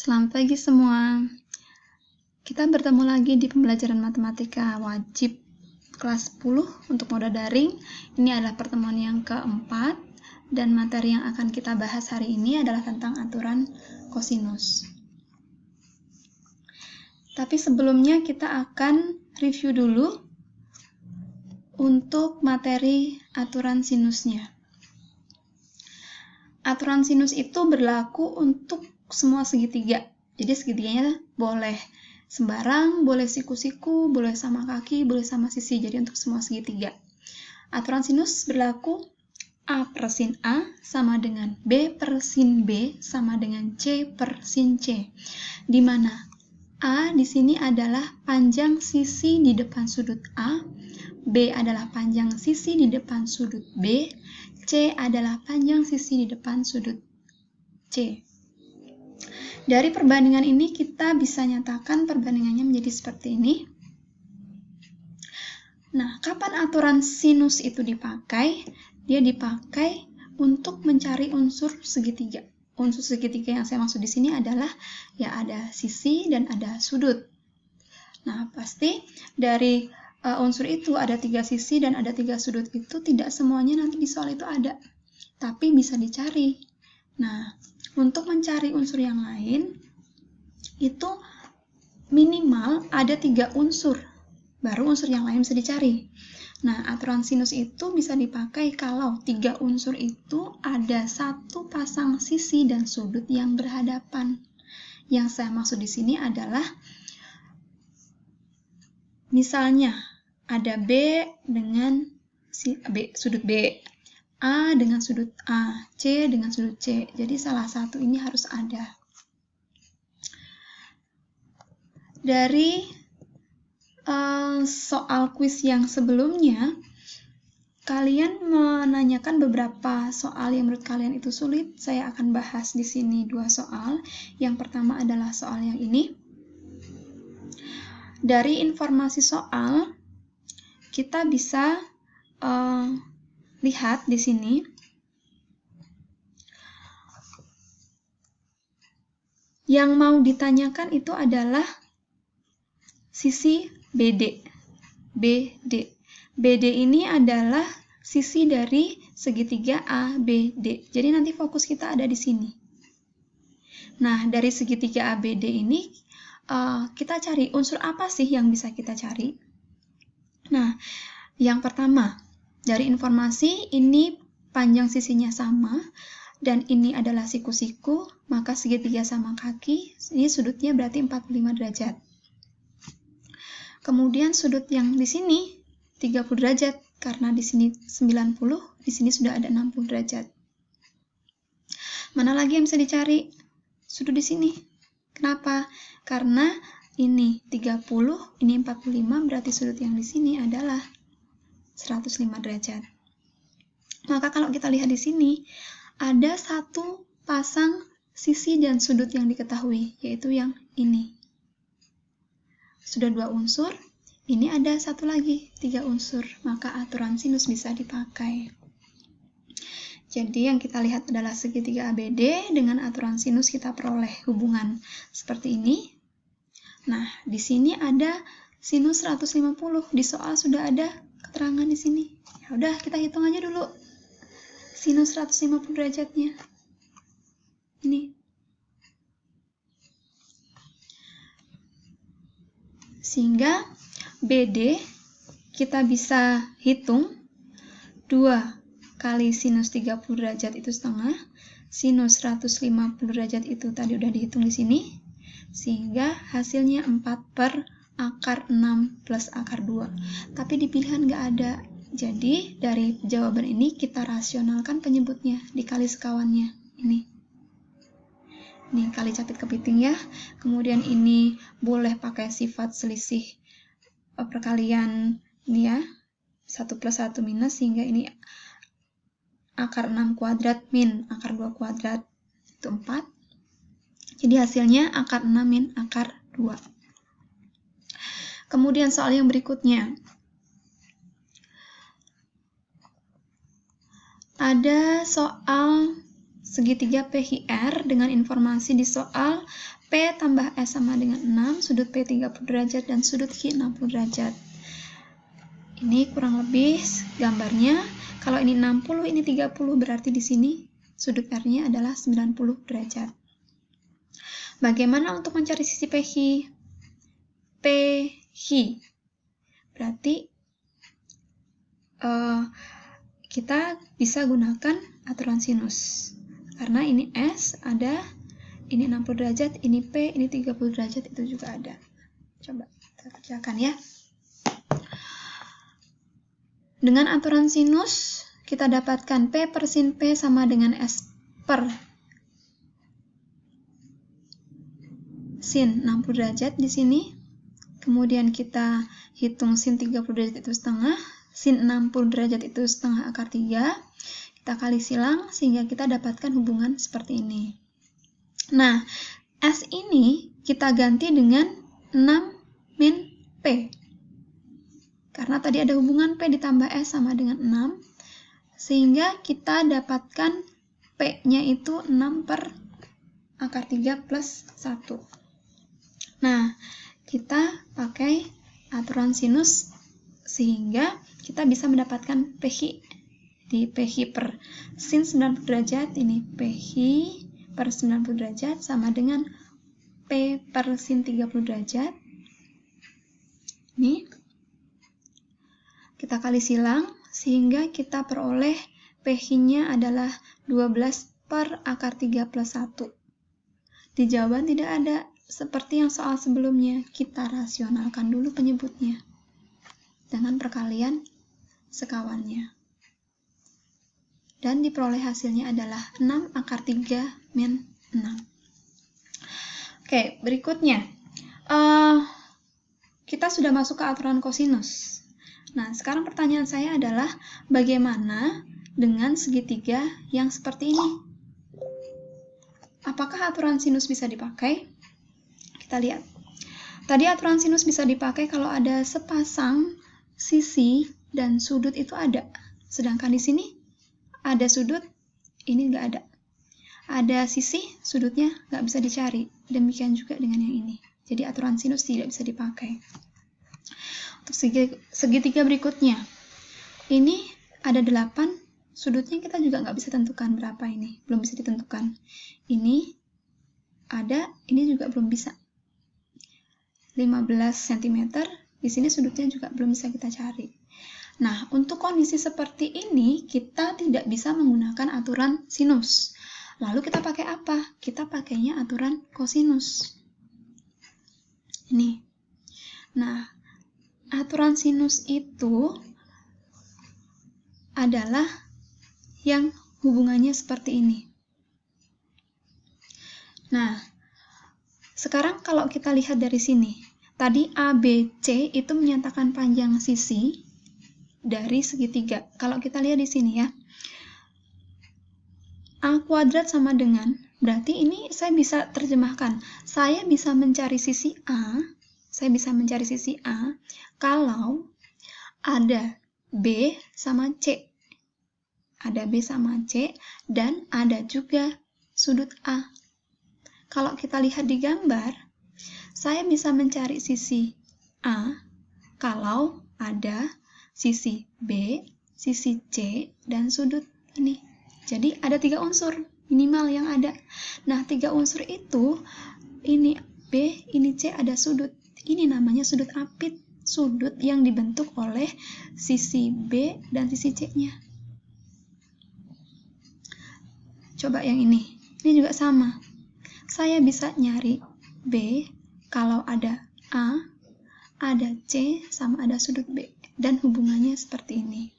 Selamat pagi semua. Kita bertemu lagi di pembelajaran matematika wajib kelas 10 untuk mode daring. Ini adalah pertemuan yang keempat dan materi yang akan kita bahas hari ini adalah tentang aturan kosinus. Tapi sebelumnya kita akan review dulu untuk materi aturan sinusnya. Aturan sinus itu berlaku untuk semua segitiga. Jadi segitiganya boleh sembarang, boleh siku-siku, boleh sama kaki, boleh sama sisi. Jadi untuk semua segitiga. Aturan sinus berlaku A per sin A sama dengan B per sin B sama dengan C per sin C. Di mana A di sini adalah panjang sisi di depan sudut A, B adalah panjang sisi di depan sudut B, C adalah panjang sisi di depan sudut C. Dari perbandingan ini kita bisa nyatakan perbandingannya menjadi seperti ini. Nah, kapan aturan sinus itu dipakai? Dia dipakai untuk mencari unsur segitiga. Unsur segitiga yang saya maksud di sini adalah ya ada sisi dan ada sudut. Nah, pasti dari unsur itu ada 3 sisi dan ada 3 sudut itu tidak semuanya nanti di soal itu ada. Tapi bisa dicari. Nah, untuk mencari unsur yang lain, itu minimal ada 3 unsur, baru unsur yang lain bisa dicari. Nah, aturan sinus itu bisa dipakai kalau 3 unsur itu ada satu pasang sisi dan sudut yang berhadapan. Yang saya maksud di sini adalah, misalnya ada B dengan sudut B, A dengan sudut A, C dengan sudut C. Jadi salah satu ini harus ada. Dari soal kuis yang sebelumnya, kalian menanyakan beberapa soal yang menurut kalian itu sulit. Saya akan bahas di sini 2 soal. Yang pertama adalah soal yang ini. Dari informasi soal, kita bisa lihat di sini. Yang mau ditanyakan itu adalah sisi BD. BD ini adalah sisi dari segitiga ABD. Jadi nanti fokus kita ada di sini. Nah, dari segitiga ABD ini kita cari unsur apa sih yang bisa kita cari? Nah, yang pertama, dari informasi ini panjang sisinya sama dan ini adalah siku-siku, maka segitiga sama kaki, ini sudutnya berarti 45 derajat. Kemudian sudut yang di sini 30 derajat, karena di sini 90, di sini sudah ada 60 derajat. Mana lagi yang bisa dicari? Sudut di sini. Kenapa? Karena ini 30, ini 45, berarti sudut yang di sini adalah 105 derajat. Maka kalau kita lihat di sini, ada satu pasang sisi dan sudut yang diketahui, yaitu yang ini. Sudah 2 unsur, ini ada satu lagi, 3 unsur, maka aturan sinus bisa dipakai. Jadi yang kita lihat adalah segitiga ABD, dengan aturan sinus kita peroleh hubungan seperti ini. Nah, di sini ada sinus 150, di soal sudah ada keterangan di sini. Ya udah, kita hitung aja dulu sinus 150 derajatnya. Ini. Sehingga BD kita bisa hitung 2 kali sinus 30 derajat itu setengah, sinus 150 derajat itu tadi udah dihitung di sini, sehingga hasilnya 4 per akar 6 plus akar 2. Tapi di pilihan nggak ada. Jadi dari jawaban ini kita rasionalkan penyebutnya, dikali sekawannya. Ini kali capit kepiting ya. Kemudian ini boleh pakai sifat selisih perkalian ini ya. 1 plus 1 minus, sehingga ini akar 6 kuadrat min akar 2 kuadrat. Itu 4. Jadi hasilnya akar 6 min akar 2. Kemudian soal yang berikutnya. Ada soal segitiga PHR dengan informasi di soal P tambah S sama dengan 6, sudut P 30 derajat dan sudut Q 60 derajat. Ini kurang lebih gambarnya. Kalau ini 60, ini 30, berarti di sini sudut R-nya adalah 90 derajat. Bagaimana untuk mencari sisi PH? PH. Berarti kita bisa gunakan aturan sinus. Karena ini S ada, ini 60 derajat, ini P, ini 30 derajat, itu juga ada. Coba kita kerjakan ya. Dengan aturan sinus, kita dapatkan P per sin P sama dengan S per sin 60 derajat di sini. Kemudian kita hitung sin 30 derajat itu setengah, sin 60 derajat itu setengah akar 3. Kita kali silang sehingga kita dapatkan hubungan seperti ini. Nah, S ini kita ganti dengan 6 min P. Karena tadi ada hubungan P ditambah S sama dengan 6, sehingga kita dapatkan P-nya itu 6 per akar 3 plus 1. Nah, kita pakai aturan sinus, sehingga kita bisa mendapatkan PH. Di PH per sin 90 derajat, ini PH per 90 derajat sama dengan P per sin 30 derajat. Ini kita kali silang, sehingga kita peroleh PH-nya adalah 12 per akar 3 plus 1. Di jawaban tidak ada, seperti yang soal sebelumnya, kita rasionalkan dulu penyebutnya dengan perkalian sekawannya. Dan diperoleh hasilnya adalah 6 akar 3 min 6. Oke, berikutnya. Kita sudah masuk ke aturan kosinus. Nah, sekarang pertanyaan saya adalah bagaimana dengan segitiga yang seperti ini? Apakah aturan sinus bisa dipakai? Kita lihat. Tadi aturan sinus bisa dipakai kalau ada sepasang sisi dan sudut itu ada. Sedangkan di sini ada sudut, ini nggak ada. Ada sisi, sudutnya nggak bisa dicari. Demikian juga dengan yang ini. Jadi aturan sinus tidak bisa dipakai. Untuk segitiga berikutnya, ini ada 8, sudutnya kita juga nggak bisa tentukan berapa ini, belum bisa ditentukan. Ini ada, ini juga belum bisa. 15 cm, di sini sudutnya juga belum bisa kita cari. Nah, untuk kondisi seperti ini, kita tidak bisa menggunakan aturan sinus. Lalu kita pakai apa? Kita pakainya aturan kosinus. Ini. Nah, aturan sinus itu adalah yang hubungannya seperti ini. Nah, sekarang kalau kita lihat dari sini, tadi ABC itu menyatakan panjang sisi dari segitiga. Kalau kita lihat di sini ya, A kuadrat sama dengan, berarti ini saya bisa terjemahkan. Saya bisa mencari sisi A, kalau ada B sama C. Ada B sama C, dan ada juga sudut A. Kalau kita lihat di gambar, saya bisa mencari sisi A kalau ada sisi B, sisi C, dan sudut ini. Jadi ada 3 unsur minimal yang ada. Nah, 3 unsur itu, ini B, ini C, ada sudut. Ini namanya sudut apit, sudut yang dibentuk oleh sisi B dan sisi C-nya. Coba yang ini juga sama. Saya bisa nyari B kalau ada A, ada C, sama ada sudut B. Dan hubungannya seperti ini.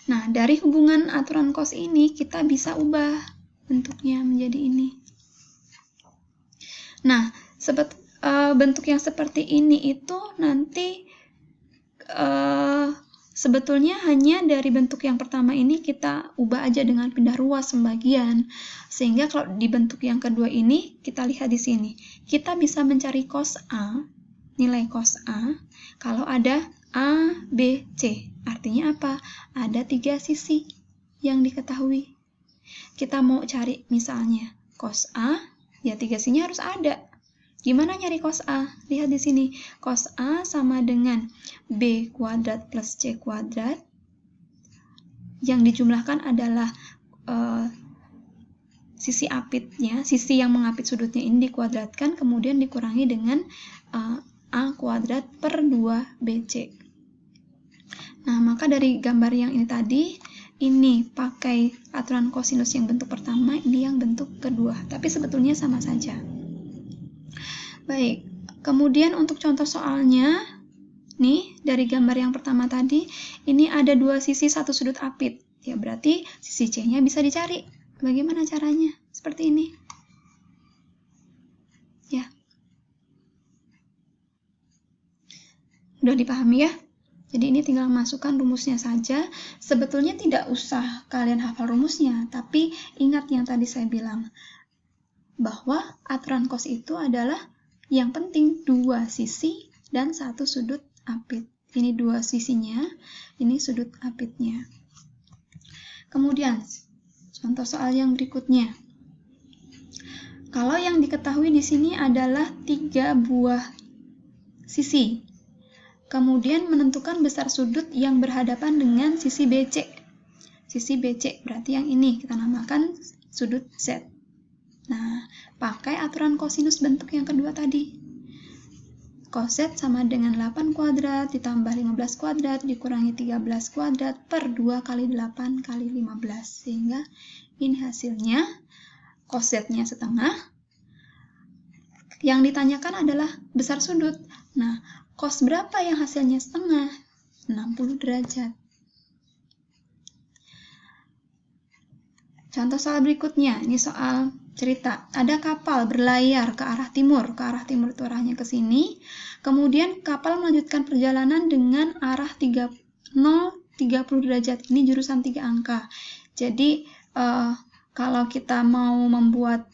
Nah, dari hubungan aturan cos ini, kita bisa ubah bentuknya menjadi ini. Nah, bentuk yang seperti ini itu nanti sebetulnya hanya dari bentuk yang pertama ini kita ubah aja dengan pindah ruas pembagian. Sehingga kalau di bentuk yang kedua ini, kita lihat di sini. Kita bisa mencari cos A, nilai cos A, kalau ada A, B, C. Artinya apa? Ada 3 sisi yang diketahui. kita mau cari misalnya cos A, ya 3 sisinya harus ada. Gimana nyari cos A? Lihat di sini, cos A sama dengan B kuadrat plus C kuadrat. Yang dijumlahkan adalah sisi apitnya, sisi yang mengapit sudutnya ini dikuadratkan, kemudian dikurangi dengan A kuadrat per 2BC. Nah, maka dari gambar yang ini tadi, ini pakai aturan kosinus yang bentuk pertama, ini yang bentuk kedua. Tapi sebetulnya sama saja. Baik, kemudian untuk contoh soalnya, nih dari gambar yang pertama tadi, ini ada 2 sisi 1 sudut apit. Ya berarti sisi C-nya bisa dicari. Bagaimana caranya? Seperti ini. Ya. Udah dipahami ya? Jadi ini tinggal masukkan rumusnya saja. Sebetulnya tidak usah kalian hafal rumusnya, tapi ingat yang tadi saya bilang. Bahwa aturan cos itu adalah yang penting 2 sisi dan 1 sudut apit. Ini 2 sisinya, ini sudut apitnya. Kemudian, contoh soal yang berikutnya. Kalau yang diketahui di sini adalah 3 buah sisi. Kemudian menentukan besar sudut yang berhadapan dengan sisi BC. Sisi BC berarti yang ini kita namakan sudut Z. Nah, pakai aturan kosinus bentuk yang kedua tadi. Cos Z sama dengan 8 kuadrat ditambah 15 kuadrat dikurangi 13 kuadrat per 2 kali 8 kali 15. Sehingga ini hasilnya cos Z-nya setengah. Yang ditanyakan adalah besar sudut. Nah, cos berapa yang hasilnya setengah? 60 derajat. Contoh soal berikutnya, ini soal cerita. Ada kapal berlayar ke arah timur. Ke arah timur itu arahnya ke sini. Kemudian kapal melanjutkan perjalanan dengan arah 30 derajat. Ini jurusan 3 angka. Jadi, kalau kita mau membuat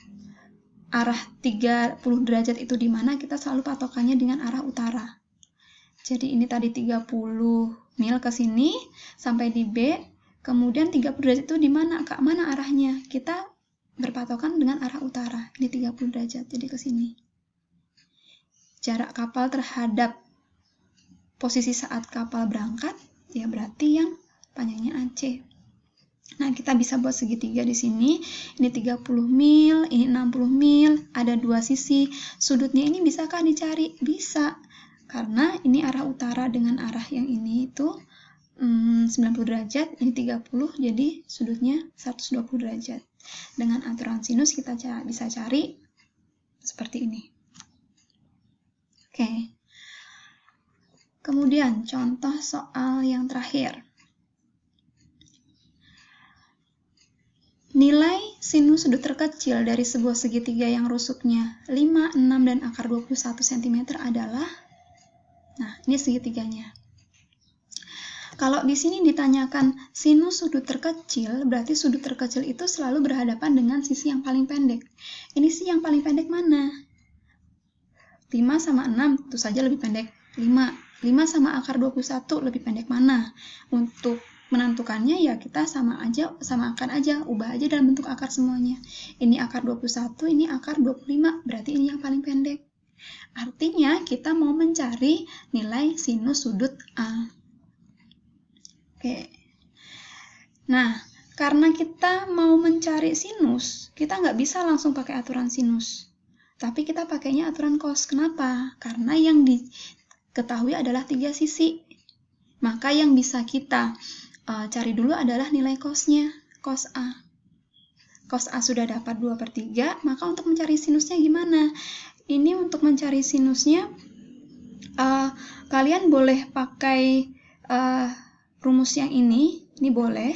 arah 30 derajat itu di mana, kita selalu patokannya dengan arah utara. Jadi ini tadi 30 mil ke sini sampai di B. Kemudian 30 derajat itu di mana? Ke mana arahnya? Kita berpatokan dengan arah utara. Ini 30 derajat, jadi ke sini. Jarak kapal terhadap posisi saat kapal berangkat, ya berarti yang panjangnya AC. Nah, kita bisa buat segitiga di sini. Ini 30 mil, ini 60 mil, ada 2 sisi. Sudutnya ini bisakah dicari? Bisa. Karena ini arah utara dengan arah yang ini itu 90 derajat, ini 30, jadi sudutnya 120 derajat. Dengan aturan sinus kita bisa cari seperti ini. Oke. Kemudian contoh soal yang terakhir. Nilai sinus sudut terkecil dari sebuah segitiga yang rusuknya 5, 6, dan akar 21 cm adalah, nah ini segitiganya. Kalau di sini ditanyakan sinus sudut terkecil, berarti sudut terkecil itu selalu berhadapan dengan sisi yang paling pendek. Ini sisi yang paling pendek mana? 5 sama 6 tentu saja lebih pendek 5. 5 sama akar 21 lebih pendek mana? Untuk menentukannya ya kita samakan aja, ubah aja dalam bentuk akar semuanya. Ini akar 21, ini akar 25, berarti ini yang paling pendek. Artinya kita mau mencari nilai sinus sudut A. Oke. Nah, karena kita mau mencari sinus, kita nggak bisa langsung pakai aturan sinus. Tapi kita pakainya aturan cos. Kenapa? Karena yang diketahui adalah 3 sisi. Maka yang bisa kita cari dulu adalah nilai cosnya, cos A. Cos A sudah dapat 2/3, maka untuk mencari sinusnya gimana? Ini untuk mencari sinusnya, kalian boleh pakai rumus yang ini boleh,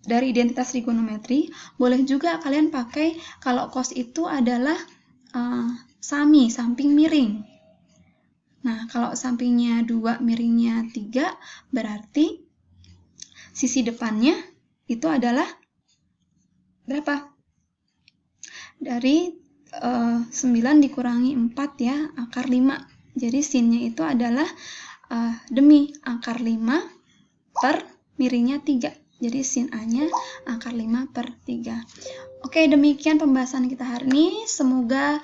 dari identitas trigonometri. Boleh juga kalian pakai, kalau cos itu adalah samping miring. Nah, kalau sampingnya 2, miringnya 3, berarti sisi depannya itu adalah berapa? Dari 9 dikurangi 4 ya, akar 5. Jadi sinnya itu adalah demi akar 5 per miringnya 3. Jadi sin A-nya akar 5/3. Oke, demikian pembahasan kita hari ini. Semoga